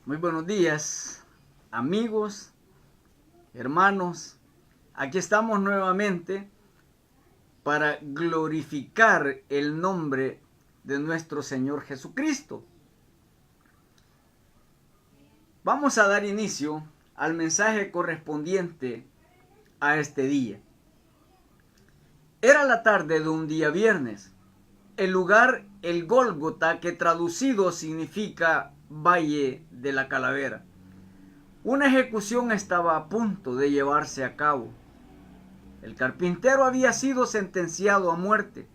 Muy buenos días, amigos, hermanos. Aquí estamos nuevamente para glorificar el nombre de nuestro Señor Jesucristo. Vamos a dar inicio al mensaje correspondiente a este día. Era la tarde de un día viernes. El lugar, el Gólgota, que traducido significa Valle de la Calavera. Una ejecución estaba a punto de llevarse a cabo. El carpintero había sido sentenciado a muerte.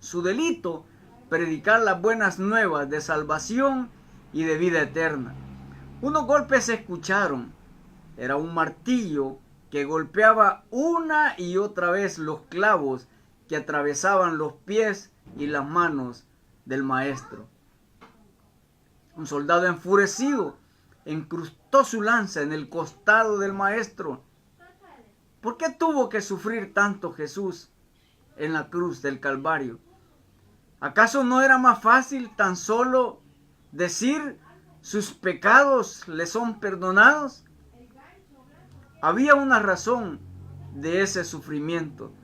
Su delito, predicar las buenas nuevas de salvación y de vida eterna. Unos golpes se escucharon. Era un martillo que golpeaba una y otra vez los clavos que atravesaban los pies y las manos del maestro. Un soldado enfurecido incrustó su lanza en el costado del maestro. ¿Por qué tuvo que sufrir tanto Jesús en la cruz del Calvario? ¿Acaso no era más fácil tan solo decir sus pecados le son perdonados? Había una razón de ese sufrimiento.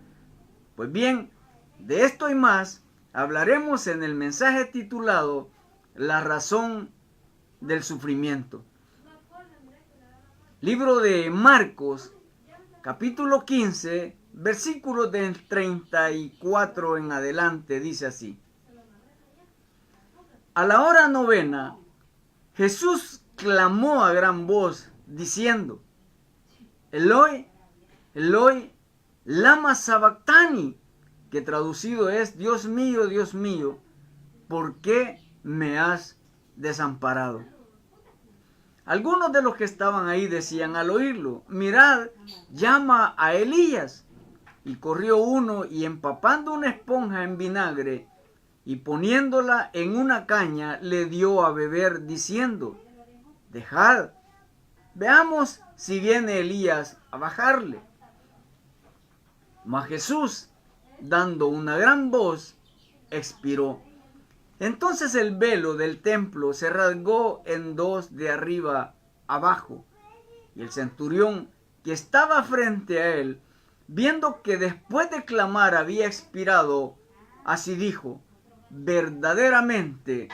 Pues bien, de esto y más hablaremos en el mensaje titulado La razón del sufrimiento. Libro de Marcos, capítulo 15, versículos del 34 en adelante, dice así. A la hora novena, Jesús clamó a gran voz, diciendo, Eloi, Eloi, lama sabactani, que traducido es, Dios mío, ¿por qué me has desamparado? Algunos de los que estaban ahí decían al oírlo, mirad, llama a Elías. Y corrió uno y empapando una esponja en vinagre y poniéndola en una caña le dio a beber diciendo, dejad, veamos si viene Elías a bajarle. Mas Jesús, dando una gran voz, expiró. Entonces el velo del templo se rasgó en dos de arriba abajo, y el centurión que estaba frente a él, viendo que después de clamar había expirado, así dijo, verdaderamente,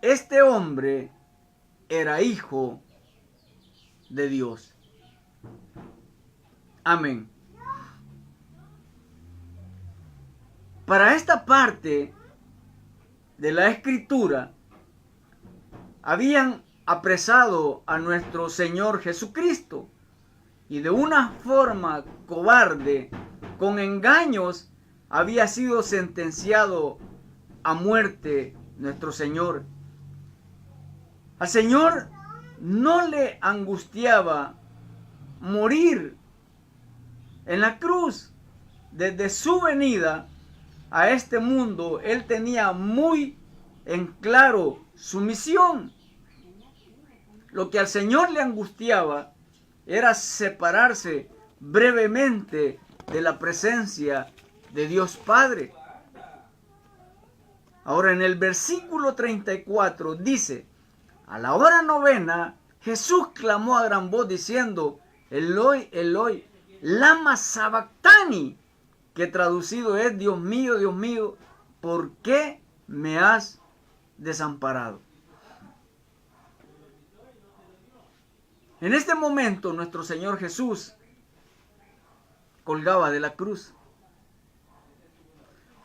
este hombre era hijo de Dios. Amén. Para esta parte de la escritura, habían apresado a nuestro Señor Jesucristo y de una forma cobarde, con engaños, había sido sentenciado a muerte nuestro Señor. Al Señor no le angustiaba morir en la cruz. Desde su venida a este mundo, Él tenía muy en claro su misión. Lo que al Señor le angustiaba era separarse brevemente de la presencia de Dios Padre. Ahora en el versículo 34 dice, a la hora novena, Jesús clamó a gran voz diciendo, Eloi, Eloi, lama sabactani, que traducido es, Dios mío, ¿por qué me has desamparado? En este momento nuestro Señor Jesús colgaba de la cruz.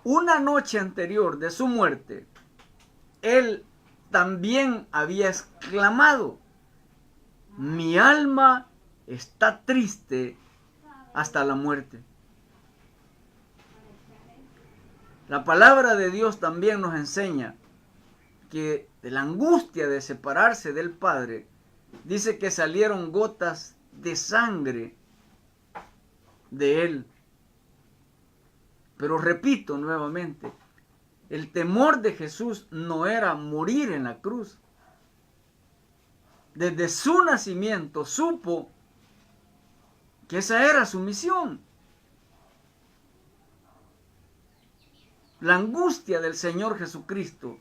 Una noche anterior de su muerte, Él también había exclamado, mi alma está triste hasta la muerte. La palabra de Dios también nos enseña que de la angustia de separarse del Padre, dice que salieron gotas de sangre de Él. Pero repito nuevamente, el temor de Jesús no era morir en la cruz. Desde su nacimiento supo que esa era su misión. La angustia del Señor Jesucristo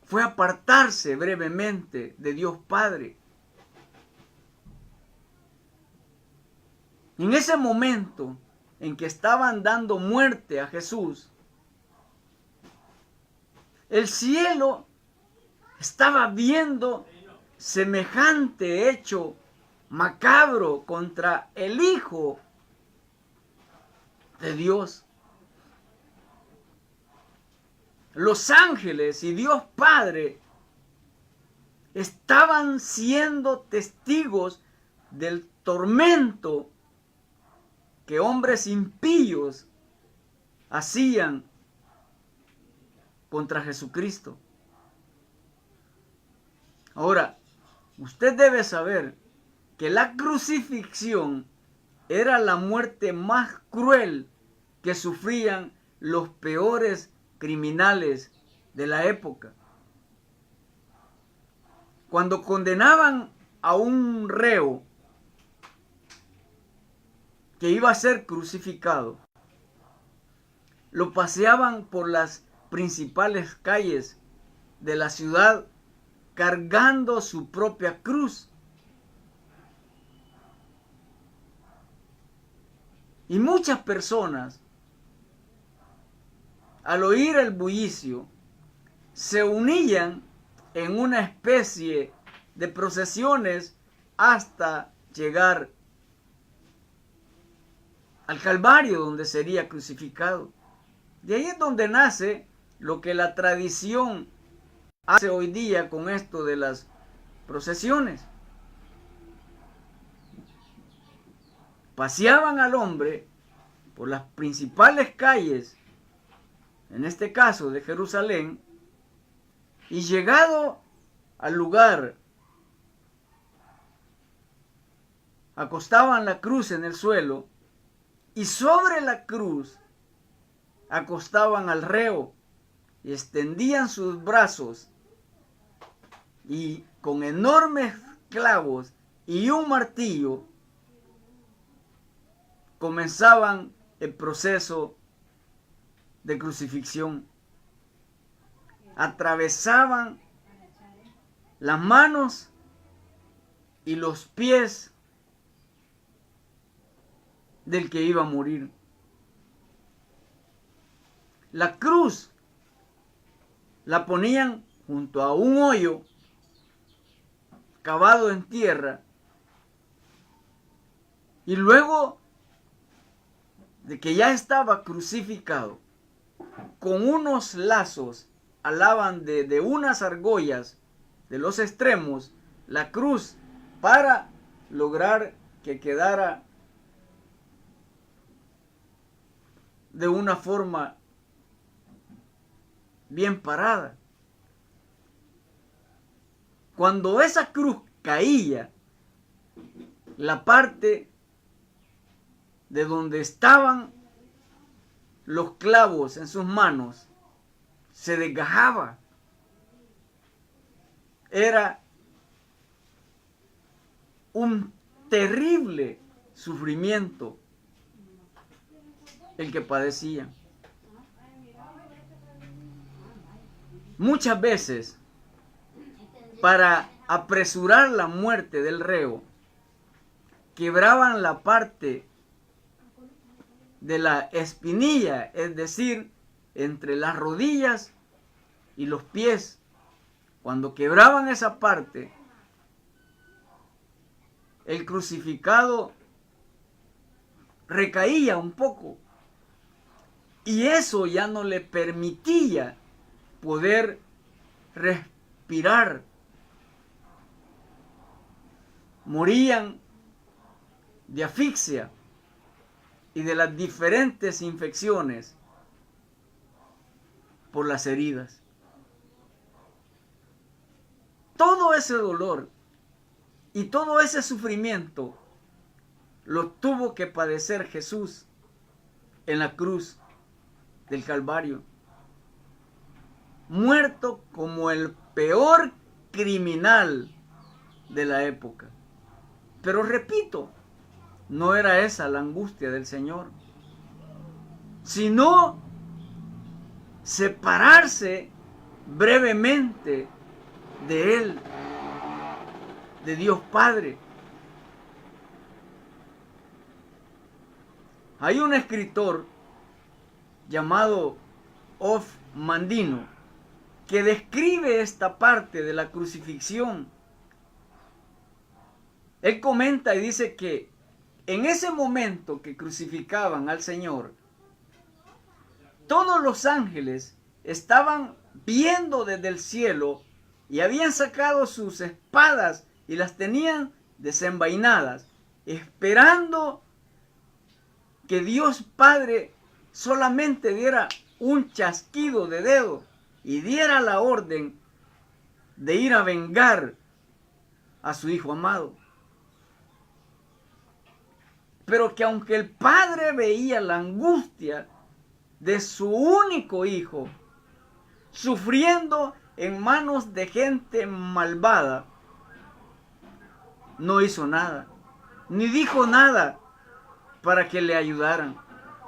fue apartarse brevemente de Dios Padre. En ese momento en que estaban dando muerte a Jesús, el cielo estaba viendo semejante hecho macabro contra el Hijo de Dios. Los ángeles y Dios Padre estaban siendo testigos del tormento que hombres impíos hacían contra Jesucristo. Ahora, usted debe saber que la crucifixión era la muerte más cruel que sufrían los peores criminales de la época. Cuando condenaban a un reo que iba a ser crucificado, lo paseaban por las principales calles de la ciudad cargando su propia cruz. Y muchas personas, al oír el bullicio, se unían en una especie de procesiones hasta llegar al Calvario, donde sería crucificado. De ahí es donde nace lo que la tradición hace hoy día con esto de las procesiones. Paseaban al hombre por las principales calles, en este caso de Jerusalén, y llegado al lugar, acostaban la cruz en el suelo y sobre la cruz acostaban al reo y extendían sus brazos y con enormes clavos y un martillo comenzaban el proceso de crucifixión. Atravesaban las manos y los pies del que iba a morir. La cruz la ponían junto a un hoyo cavado en tierra y luego de que ya estaba crucificado, con unos lazos alaban de unas argollas de los extremos la cruz para lograr que quedara de una forma bien parada. Cuando esa cruz caía, la parte de donde estaban los clavos en sus manos se desgajaba. Era un terrible sufrimiento el que padecían. Muchas veces, para apresurar la muerte del reo, quebraban la parte de la espinilla, es decir, entre las rodillas y los pies. Cuando quebraban esa parte, el crucificado recaía un poco y eso ya no le permitía poder respirar. Morían de asfixia y de las diferentes infecciones por las heridas. Todo ese dolor y todo ese sufrimiento lo tuvo que padecer Jesús en la cruz del Calvario, muerto como el peor criminal de la época. Pero repito, no era esa la angustia del Señor, sino separarse brevemente de Él, de Dios Padre. Hay un escritor llamado Of Mandino que describe esta parte de la crucifixión. Él comenta y dice que en ese momento que crucificaban al Señor, todos los ángeles estaban viendo desde el cielo y habían sacado sus espadas y las tenían desenvainadas, esperando que Dios Padre solamente diera un chasquido de dedo y diera la orden de ir a vengar a su Hijo amado. Pero que aunque el Padre veía la angustia de su único Hijo sufriendo en manos de gente malvada, no hizo nada, ni dijo nada para que le ayudaran.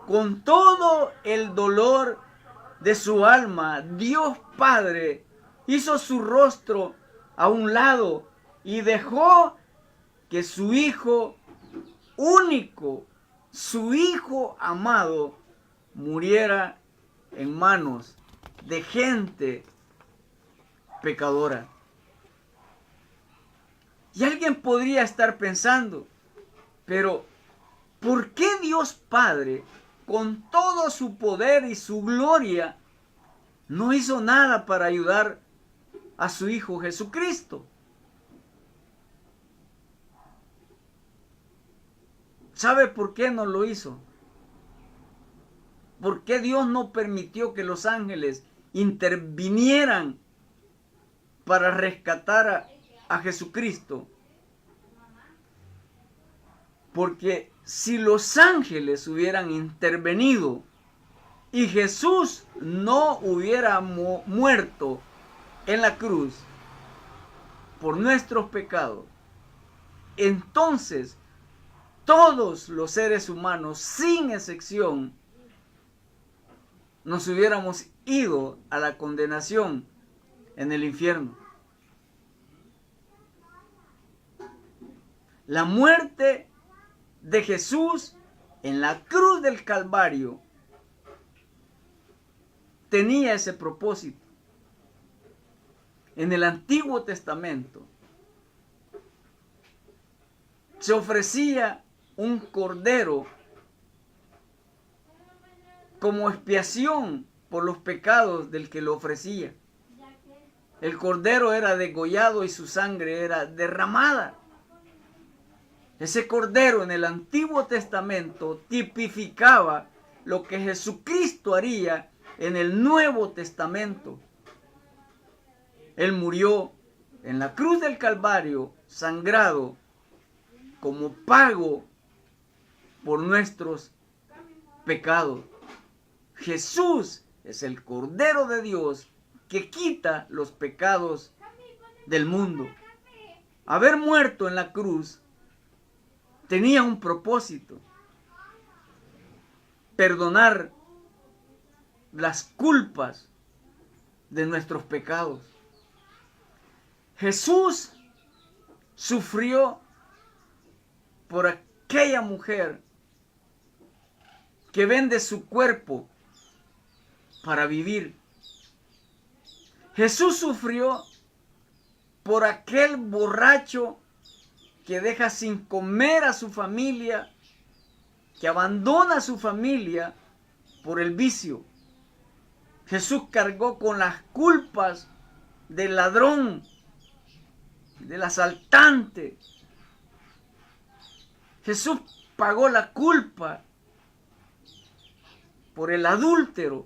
Con todo el dolor de su alma, Dios Padre hizo su rostro a un lado y dejó que su Hijo único, su Hijo amado, muriera en manos de gente pecadora. Y alguien podría estar pensando, pero ¿por qué Dios Padre, con todo su poder y su gloria, no hizo nada para ayudar a su Hijo Jesucristo? ¿Sabe por qué no lo hizo? ¿Por qué Dios no permitió que los ángeles intervinieran para rescatar a Jesucristo? Porque si los ángeles hubieran intervenido y Jesús no hubiera muerto en la cruz por nuestros pecados, entonces todos los seres humanos, sin excepción, nos hubiéramos ido a la condenación en el infierno. La muerte de Jesús en la cruz del Calvario tenía ese propósito. En el Antiguo Testamento se ofrecía un cordero como expiación por los pecados del que lo ofrecía. El cordero era degollado y su sangre era derramada. Ese cordero en el Antiguo Testamento tipificaba lo que Jesucristo haría en el Nuevo Testamento. Él murió en la cruz del Calvario, sangrado, como pago por nuestros pecados. Jesús es el Cordero de Dios que quita los pecados del mundo. Haber muerto en la cruz tenía un propósito: perdonar las culpas de nuestros pecados. Jesús sufrió por aquella mujer que vende su cuerpo para vivir. Jesús sufrió por aquel borracho que deja sin comer a su familia, que abandona a su familia por el vicio. Jesús cargó con las culpas del ladrón, del asaltante. Jesús pagó la culpa por el adúltero,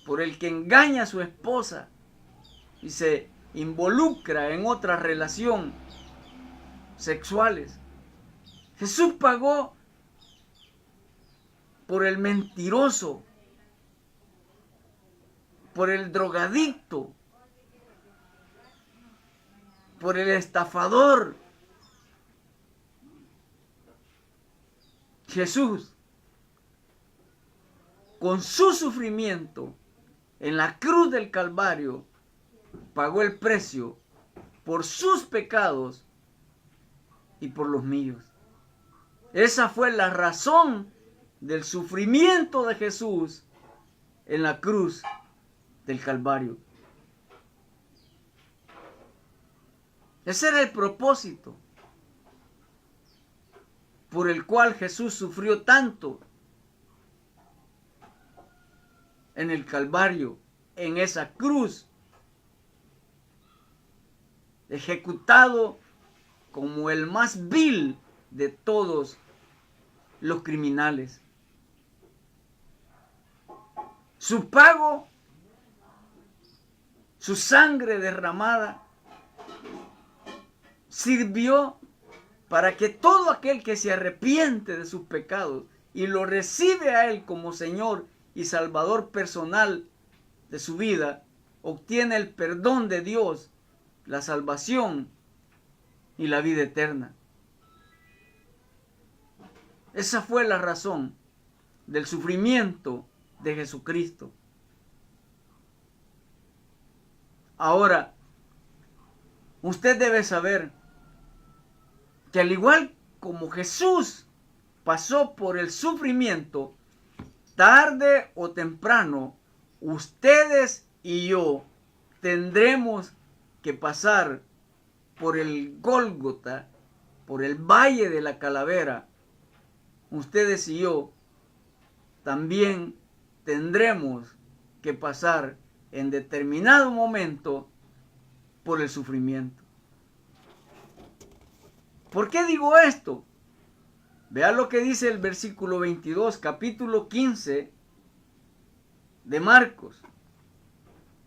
por el que engaña a su esposa y se involucra en otra relación sexuales. Jesús pagó por el mentiroso, por el drogadicto, por el estafador. Jesús, con su sufrimiento en la cruz del Calvario, pagó el precio por sus pecados y por los míos. Esa fue la razón del sufrimiento de Jesús en la cruz del Calvario. Ese era el propósito por el cual Jesús sufrió tanto en el Calvario, en esa cruz, ejecutado como el más vil de todos los criminales. Su pago, su sangre derramada, sirvió para que todo aquel que se arrepiente de sus pecados y lo recibe a Él como Señor y Salvador personal de su vida, obtiene el perdón de Dios, la salvación y la vida eterna. Esa fue la razón del sufrimiento de Jesucristo. Ahora, usted debe saber que al igual como Jesús pasó por el sufrimiento, tarde o temprano, ustedes y yo tendremos que pasar por el Gólgota, por el Valle de la Calavera. Ustedes y yo también tendremos que pasar en determinado momento por el sufrimiento. ¿Por qué digo esto? Vean lo que dice el versículo 22, capítulo 15 de Marcos.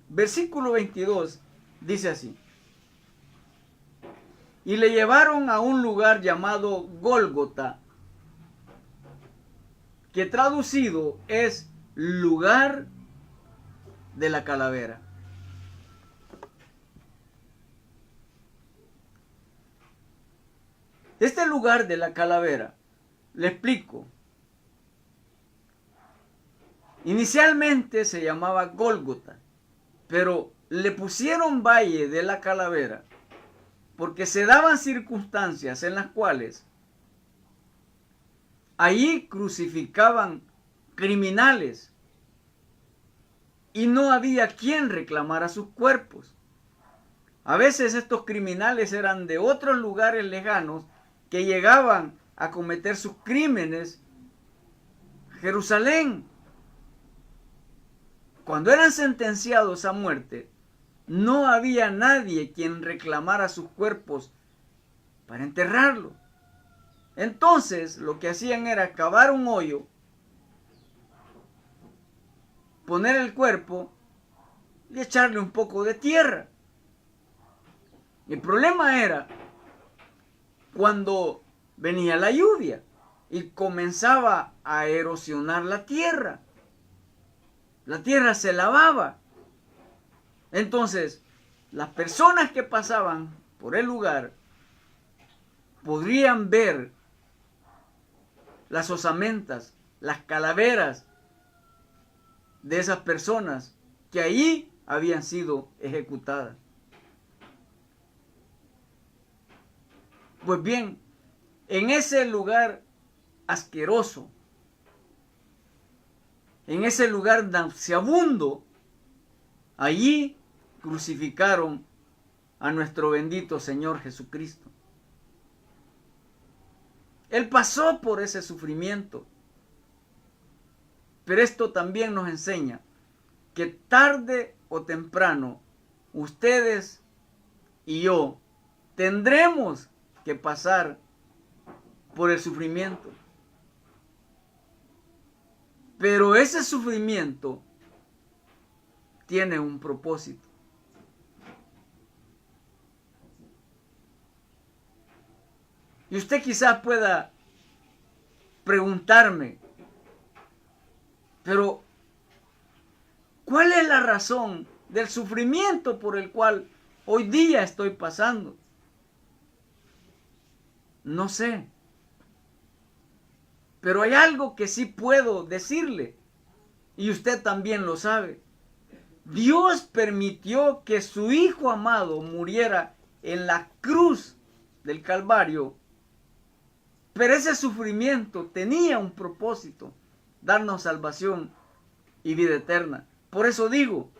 Versículo 22 dice así: y le llevaron a un lugar llamado Gólgota, que traducido es lugar de la calavera. Este lugar de la calavera, le explico. Inicialmente se llamaba Gólgota, pero le pusieron Valle de la Calavera porque se daban circunstancias en las cuales allí crucificaban criminales y no había quien reclamara sus cuerpos. A veces estos criminales eran de otros lugares lejanos que llegaban a cometer sus crímenes a Jerusalén. Cuando eran sentenciados a muerte, no había nadie quien reclamara sus cuerpos para enterrarlo. Entonces lo que hacían era cavar un hoyo, poner el cuerpo y echarle un poco de tierra. El problema era cuando venía la lluvia y comenzaba a erosionar la tierra. La tierra se lavaba. Entonces, las personas que pasaban por el lugar podrían ver las osamentas, las calaveras de esas personas que allí habían sido ejecutadas. Pues bien, en ese lugar asqueroso, en ese lugar nauseabundo, allí crucificaron a nuestro bendito Señor Jesucristo. Él pasó por ese sufrimiento. Pero esto también nos enseña que tarde o temprano ustedes y yo tendremos que pasar por el sufrimiento. Pero ese sufrimiento tiene un propósito. Y usted quizás pueda preguntarme, pero ¿cuál es la razón del sufrimiento por el cual hoy día estoy pasando? No sé. Pero hay algo que sí puedo decirle, y usted también lo sabe. Dios permitió que su Hijo amado muriera en la cruz del Calvario, pero ese sufrimiento tenía un propósito: darnos salvación y vida eterna. Por eso digo,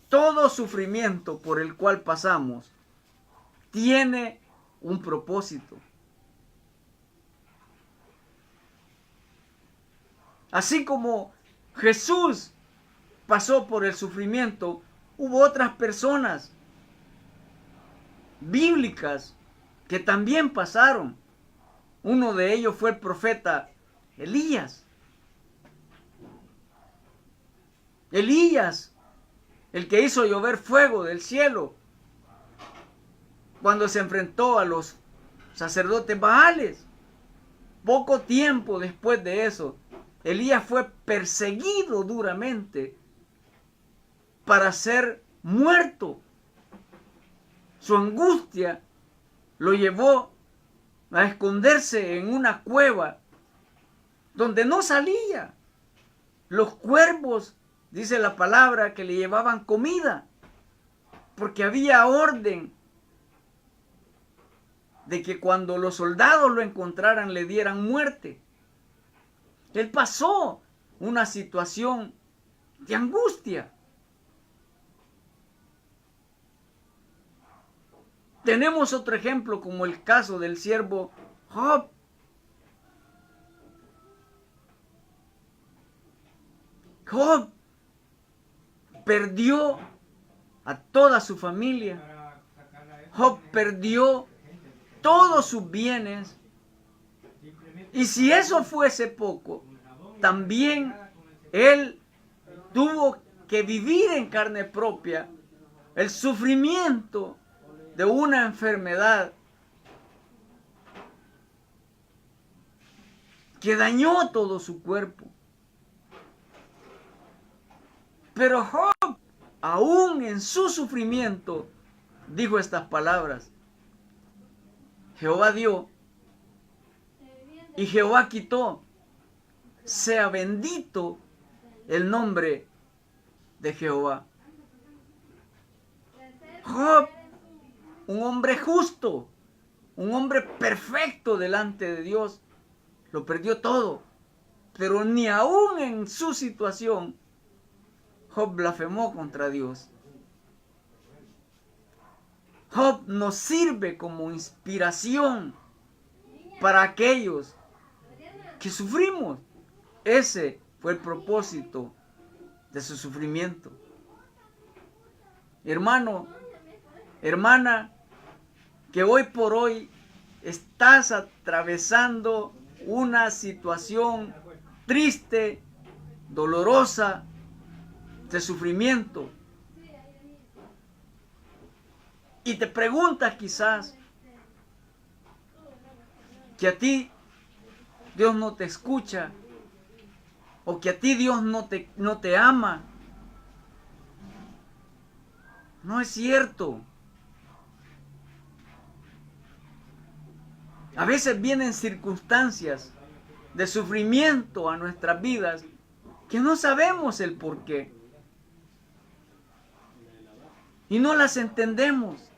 todo sufrimiento por el cual pasamos tiene un propósito. Así como Jesús pasó por el sufrimiento, hubo otras personas bíblicas que también pasaron. Uno de ellos fue el profeta Elías. Elías, el que hizo llover fuego del cielo cuando se enfrentó a los sacerdotes Baales. Poco tiempo después de eso, Elías fue perseguido duramente para ser muerto. Su angustia lo llevó a esconderse en una cueva donde no salía. Los cuervos, dice la palabra, que le llevaban comida, porque había orden de que cuando los soldados lo encontraran le dieran muerte. Él pasó una situación de angustia. Tenemos otro ejemplo como el caso del siervo Job. Job perdió a toda su familia. Job perdió todos sus bienes. Y si eso fuese poco, también él tuvo que vivir en carne propia el sufrimiento de una enfermedad que dañó todo su cuerpo. Pero Job, aún en su sufrimiento, dijo estas palabras: Jehová dio y Jehová quitó, sea bendito el nombre de Jehová. Job, un hombre justo, un hombre perfecto delante de Dios, lo perdió todo, pero ni aún en su situación Job blasfemó contra Dios. Job nos sirve como inspiración para aquellos que sufrimos. Ese fue el propósito de su sufrimiento. Hermano, hermana, que hoy por hoy estás atravesando una situación triste, dolorosa, de sufrimiento, y te preguntas quizás que a ti Dios no te escucha, o que a ti Dios no te ama. No es cierto. A veces vienen circunstancias de sufrimiento a nuestras vidas que no sabemos el por qué. Y no las entendemos.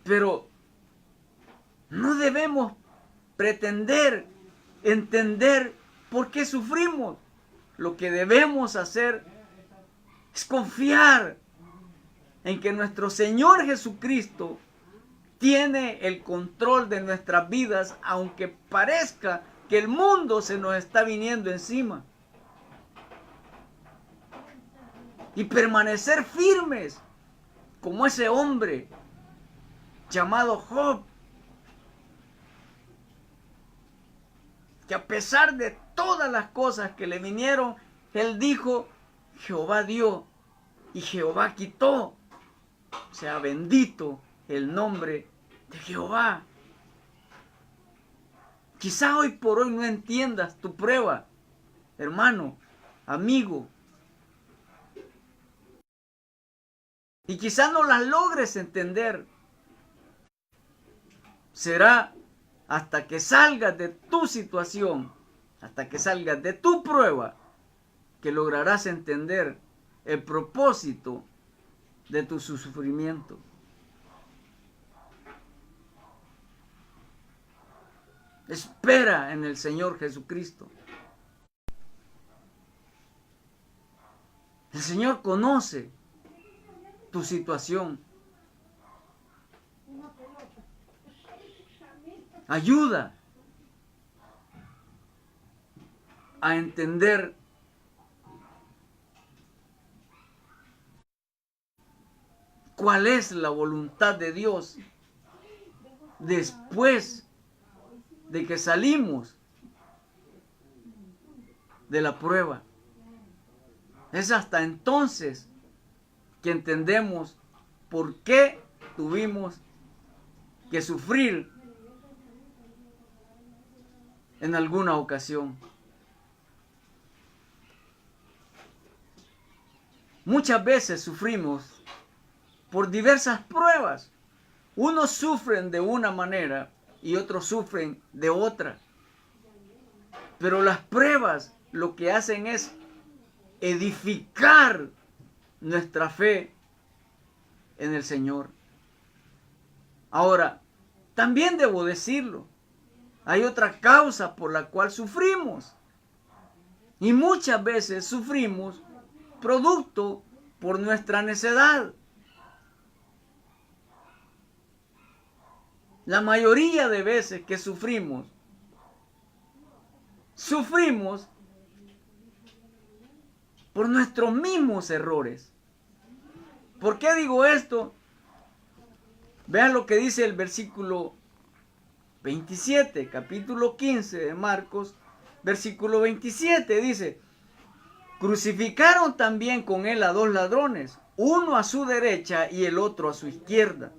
Pero no debemos pretender entender por qué sufrimos. Lo que debemos hacer es confiar en que nuestro Señor Jesucristo tiene el control de nuestras vidas, aunque parezca que el mundo se nos está viniendo encima. Y permanecer firmes como ese hombre llamado Job, que a pesar de todas las cosas que le vinieron, él dijo: Jehová dio y Jehová quitó, sea bendito el nombre de Jehová. Quizá hoy por hoy no entiendas tu prueba, hermano, amigo, y quizá no las logres entender. Será hasta que salgas de tu situación, hasta que salgas de tu prueba, que lograrás entender el propósito de tu sufrimiento. Espera en el Señor Jesucristo. El Señor conoce tu situación. Ayuda a entender cuál es la voluntad de Dios después de que salimos de la prueba. Es hasta entonces que entendemos por qué tuvimos que sufrir en alguna ocasión. Muchas veces sufrimos por diversas pruebas. Unos sufren de una manera y otros sufren de otra. Pero las pruebas lo que hacen es edificar nuestra fe en el Señor. Ahora, también debo decirlo, hay otra causa por la cual sufrimos. Y muchas veces sufrimos producto por nuestra necedad. La mayoría de veces que sufrimos por nuestros mismos errores. ¿Por qué digo esto? Vean lo que dice el versículo 27, capítulo 15 de Marcos, versículo 27, dice: crucificaron también con él a 2 ladrones, uno a su derecha y el otro a su izquierda.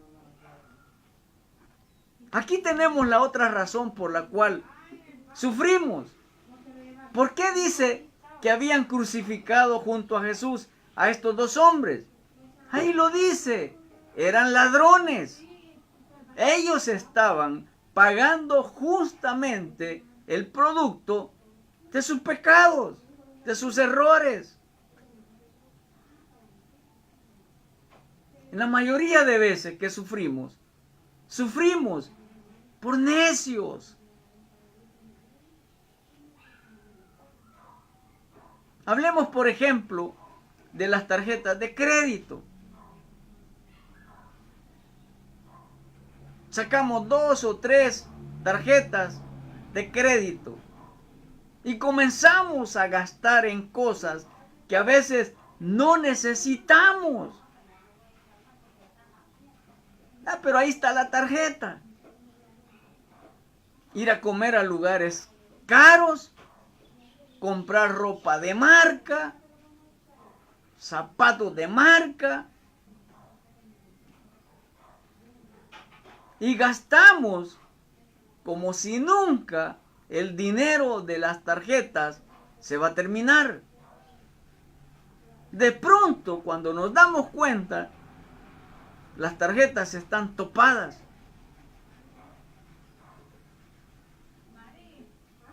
Aquí tenemos la otra razón por la cual sufrimos. ¿Por qué dice que habían crucificado junto a Jesús a estos 2 hombres? Ahí lo dice, eran ladrones. Ellos estaban pagando justamente el producto de sus pecados, de sus errores. En la mayoría de veces que sufrimos por necios. Hablemos, por ejemplo, de las tarjetas de crédito. Sacamos 2 o 3 tarjetas de crédito y comenzamos a gastar en cosas que a veces no necesitamos. Pero ahí está la tarjeta. Ir a comer a lugares caros, comprar ropa de marca, zapatos de marca, y gastamos como si nunca el dinero de las tarjetas se va a terminar. De pronto, cuando nos damos cuenta, las tarjetas están topadas.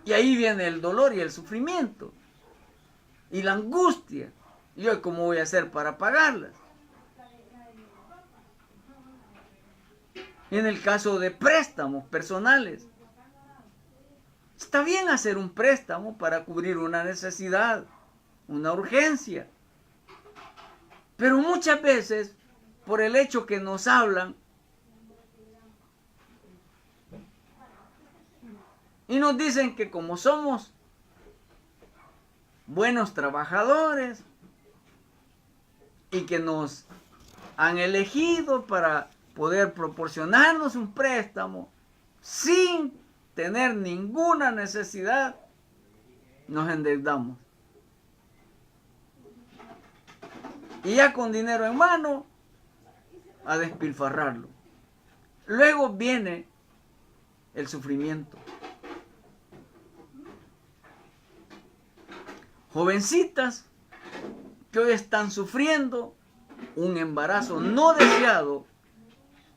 Y ahí viene el dolor y el sufrimiento. Y la angustia. ¿Y hoy cómo voy a hacer para pagarlas? En el caso de préstamos personales. Está bien hacer un préstamo para cubrir una necesidad, una urgencia. Pero muchas veces, por el hecho que nos hablan y nos dicen que como somos buenos trabajadores y que nos han elegido para poder proporcionarnos un préstamo sin tener ninguna necesidad, nos endeudamos. Y ya con dinero en mano, a despilfarrarlo. Luego viene el sufrimiento. Jovencitas que hoy están sufriendo un embarazo no deseado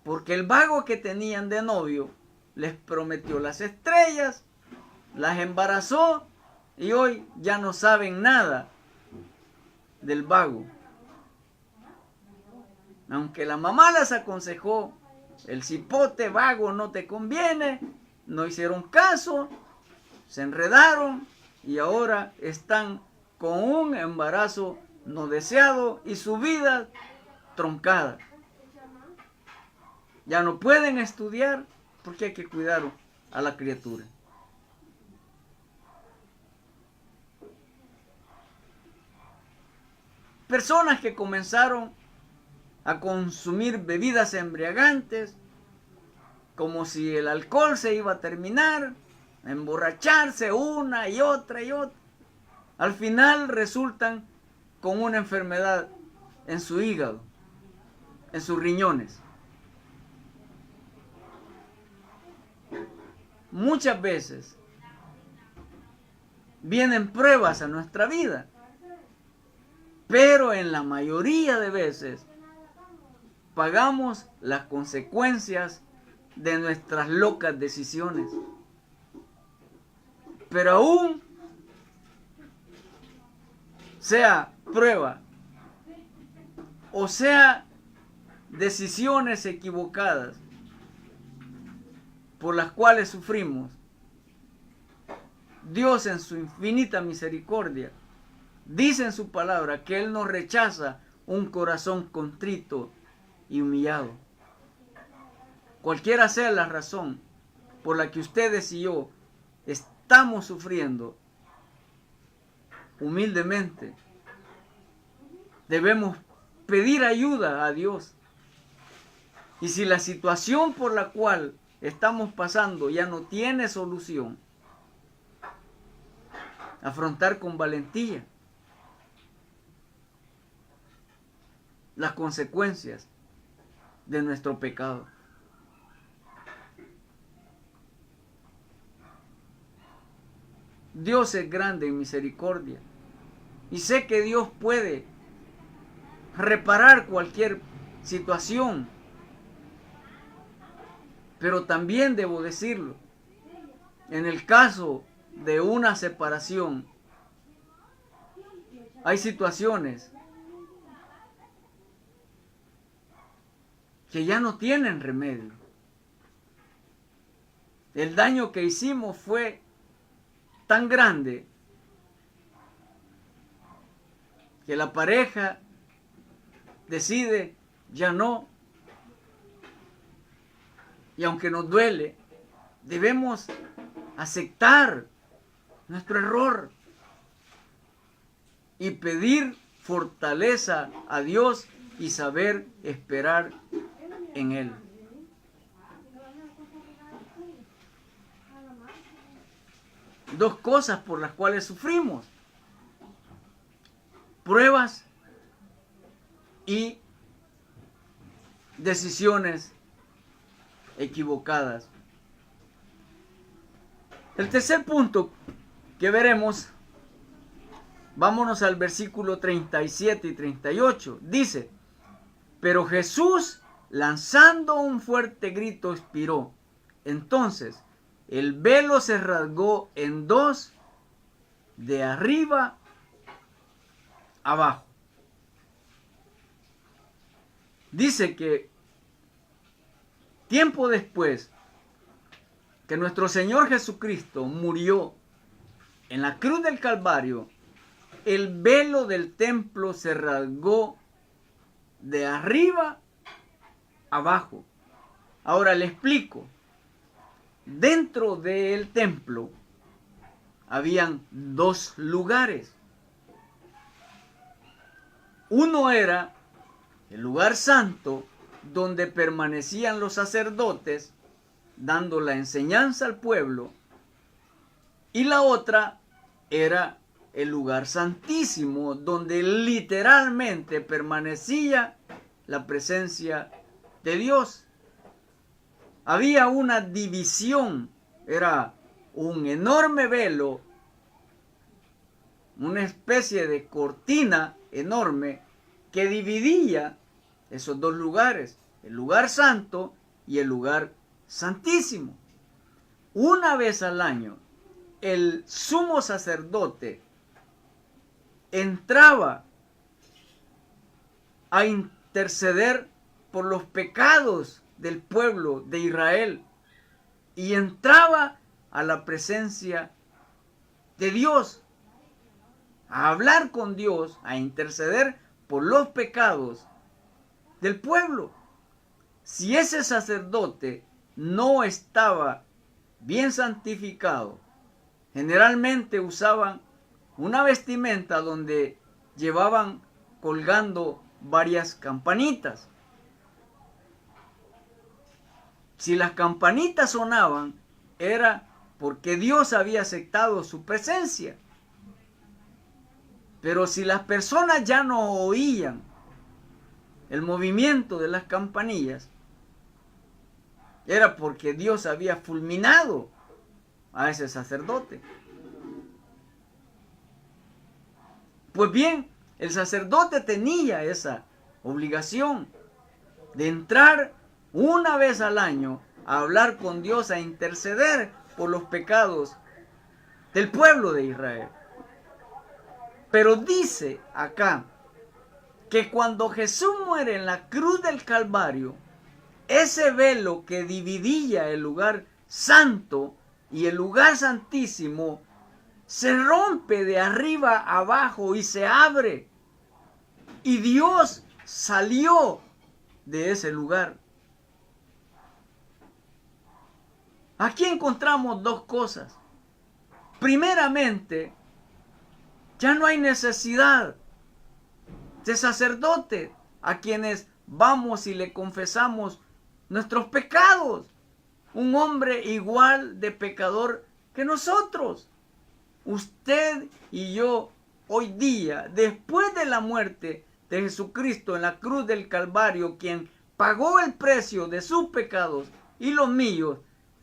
porque el vago que tenían de novio les prometió las estrellas, las embarazó y hoy ya no saben nada del vago. Aunque la mamá las aconsejó, el cipote vago no te conviene, no hicieron caso, se enredaron y ahora están con un embarazo no deseado y su vida truncada. Ya no pueden estudiar porque hay que cuidar a la criatura. Personas que comenzaron a consumir bebidas embriagantes, como si el alcohol se iba a terminar, a emborracharse una y otra y otra. Al final resultan con una enfermedad en su hígado, en sus riñones. Muchas veces vienen pruebas a nuestra vida, pero en la mayoría de veces pagamos las consecuencias de nuestras locas decisiones. Pero aún sea prueba o sea decisiones equivocadas por las cuales sufrimos, Dios en su infinita misericordia dice en su palabra que Él no rechaza un corazón contrito y humillado. Cualquiera sea la razón por la que ustedes y yo estamos sufriendo, humildemente debemos pedir ayuda a Dios. Y si la situación por la cual estamos pasando ya no tiene solución, afrontar con valentía las consecuencias de nuestro pecado. Dios es grande en misericordia y sé que Dios puede reparar cualquier situación, pero también debo decirlo, en el caso de una separación, hay situaciones que ya no tienen remedio. El daño que hicimos fue tan grande que la pareja decide ya no. Y aunque nos duele, debemos aceptar nuestro error y pedir fortaleza a Dios y saber esperar en Él. Dos cosas por las cuales sufrimos: pruebas y decisiones equivocadas. El tercer punto que veremos, vámonos al versículo 37 y 38. Dice: pero Jesús, lanzando un fuerte grito, expiró. Entonces el velo se rasgó en dos, de arriba abajo. Dice que tiempo después que nuestro Señor Jesucristo murió en la cruz del Calvario, el velo del templo se rasgó de arriba abajo. Ahora le explico. Dentro del templo habían dos lugares. Uno era el lugar santo, donde permanecían los sacerdotes dando la enseñanza al pueblo, y la otra era el lugar santísimo, donde literalmente permanecía la presencia de Dios. Había una división, era un enorme velo, una especie de cortina enorme que dividía esos dos lugares, el lugar santo y el lugar santísimo. Una vez al año, el sumo sacerdote entraba a interceder por los pecados del pueblo de Israel y entraba a la presencia de Dios, a hablar con Dios, a interceder por los pecados del pueblo. Si ese sacerdote no estaba bien santificado, generalmente usaban una vestimenta donde llevaban colgando varias campanitas. Si las campanitas sonaban, era porque Dios había aceptado su presencia. Pero si las personas ya no oían el movimiento de las campanillas, era porque Dios había fulminado a ese sacerdote. Pues bien, el sacerdote tenía esa obligación de entrar una vez al año a hablar con Dios, a interceder por los pecados del pueblo de Israel. Pero dice acá que cuando Jesús muere en la cruz del Calvario, ese velo que dividía el lugar santo y el lugar santísimo se rompe de arriba a abajo y se abre. Y Dios salió de ese lugar. Aquí encontramos dos cosas. Primeramente, ya no hay necesidad de sacerdote a quienes vamos y le confesamos nuestros pecados. Un hombre igual de pecador que nosotros. Usted y yo hoy día, después de la muerte de Jesucristo en la cruz del Calvario, quien pagó el precio de sus pecados y los míos,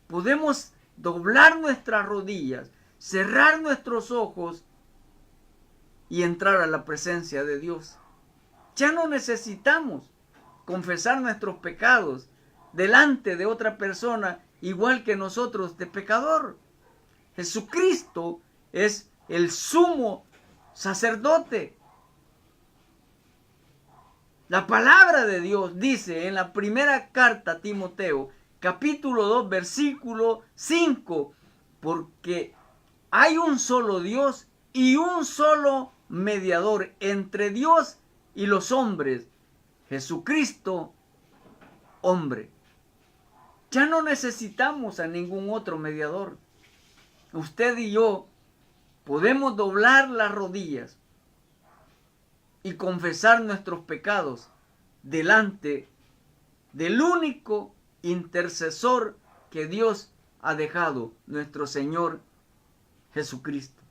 podemos doblar nuestras rodillas, cerrar nuestros ojos y entrar a la presencia de Dios. Ya no necesitamos confesar nuestros pecados delante de otra persona igual que nosotros de pecador. Jesucristo es el sumo sacerdote. La palabra de Dios dice en la primera carta a Timoteo, capítulo 2, versículo 5, porque hay un solo Dios y un solo mediador entre Dios y los hombres, Jesucristo, hombre. Ya no necesitamos a ningún otro mediador. Usted y yo podemos doblar las rodillas y confesar nuestros pecados delante del único intercesor que Dios ha dejado, nuestro Señor Jesucristo.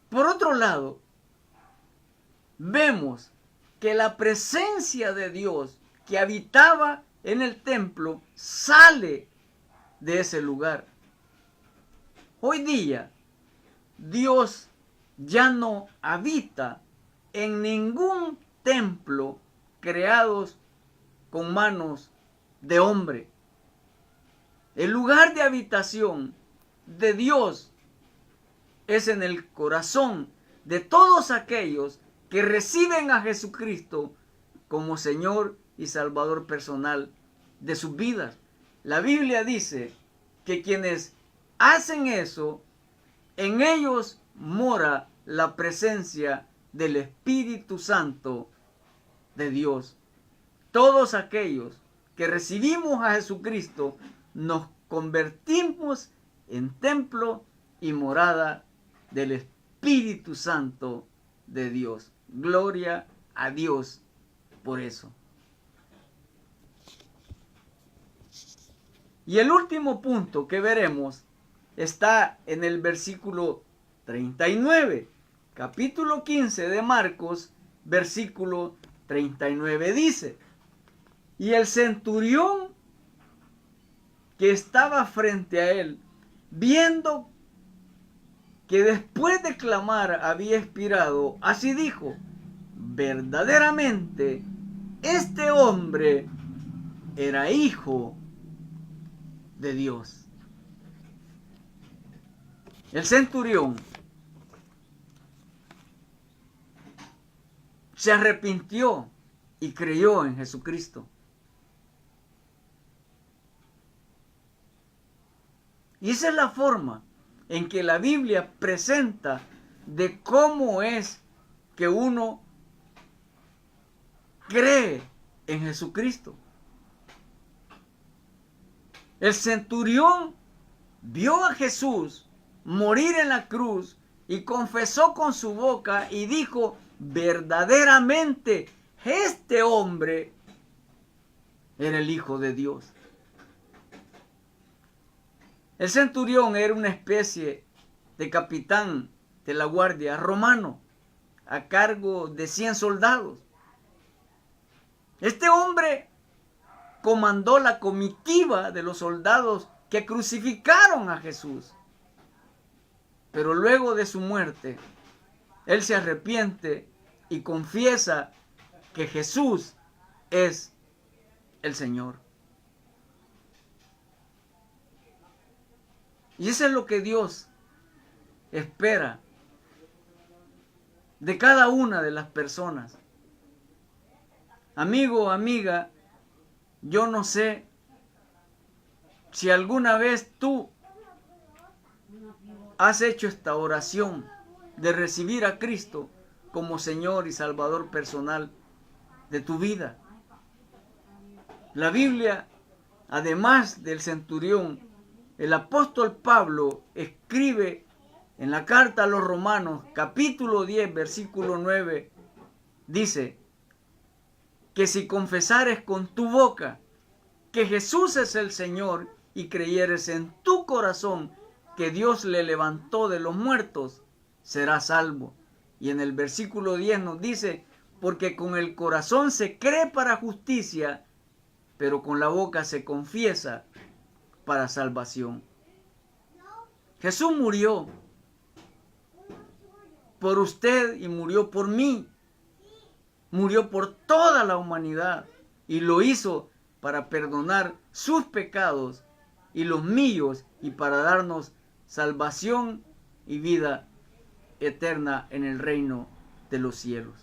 Por otro lado, vemos que la presencia de Dios que habitaba en el templo sale de ese lugar. Hoy día, Dios ya no habita en ningún templo creados con manos de hombre. El lugar de habitación de Dios es en el corazón de todos aquellos que reciben a Jesucristo como Señor y Salvador personal de sus vidas. La Biblia dice que quienes hacen eso, en ellos mora la presencia del Espíritu Santo de Dios. Todos aquellos que recibimos a Jesucristo nos convertimos en templo y morada del Espíritu Santo de Dios. Gloria a Dios por eso. Y el último punto que veremos está en el versículo 39, capítulo 15 de Marcos, versículo 39 dice: y el centurión que estaba frente a él, viendo que después de clamar había expirado, así dijo: verdaderamente este hombre era hijo de Dios. El centurión se arrepintió y creyó en Jesucristo. Y esa es la forma en que la Biblia presenta de cómo es que uno cree en Jesucristo. El centurión vio a Jesús morir en la cruz y confesó con su boca y dijo: verdaderamente este hombre era el Hijo de Dios. El centurión era una especie de capitán de la guardia romano a cargo de 100 soldados. Este hombre comandó la comitiva de los soldados que crucificaron a Jesús. Pero luego de su muerte, él se arrepiente y confiesa que Jesús es el Señor. Y eso es lo que Dios espera de cada una de las personas. Amigo, amiga, yo no sé si alguna vez tú has hecho esta oración de recibir a Cristo como Señor y Salvador personal de tu vida. La Biblia, además del centurión, el apóstol Pablo escribe en la carta a los Romanos, capítulo 10, versículo 9, dice que si confesares con tu boca que Jesús es el Señor y creyeres en tu corazón que Dios le levantó de los muertos, serás salvo. Y en el versículo 10 nos dice: porque con el corazón se cree para justicia, pero con la boca se confiesa para salvación. Jesús murió por usted y murió por mí. Murió por toda la humanidad y lo hizo para perdonar sus pecados y los míos y para darnos salvación y vida eterna en el reino de los cielos.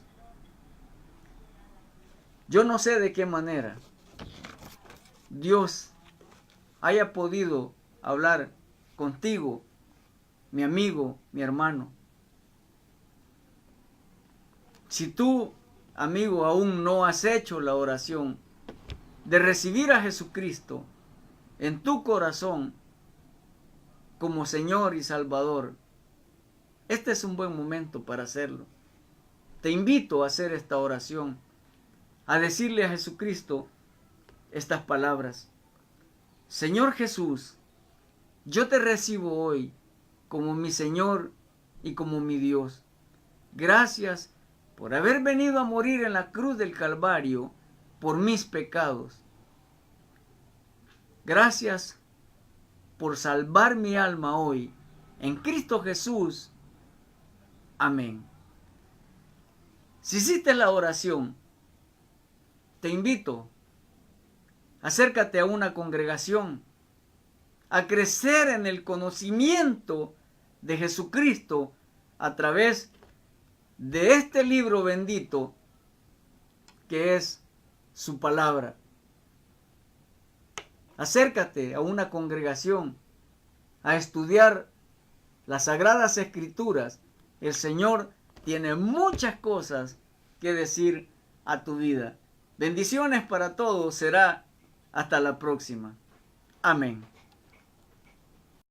Yo no sé de qué manera Dios haya podido hablar contigo, mi amigo, mi hermano. Si tú, amigo, aún no has hecho la oración de recibir a Jesucristo en tu corazón como Señor y Salvador, este es un buen momento para hacerlo. Te invito a hacer esta oración, a decirle a Jesucristo estas palabras: Señor Jesús, yo te recibo hoy como mi Señor y como mi Dios. Gracias por haber venido a morir en la cruz del Calvario por mis pecados. Gracias por salvar mi alma hoy en Cristo Jesús. Amén. Si hiciste la oración, te invito, acércate a una congregación, a crecer en el conocimiento de Jesucristo a través de este libro bendito que es su palabra. Acércate a una congregación a estudiar las Sagradas Escrituras. El Señor tiene muchas cosas que decir a tu vida. Bendiciones para todos. Será hasta la próxima. Amén.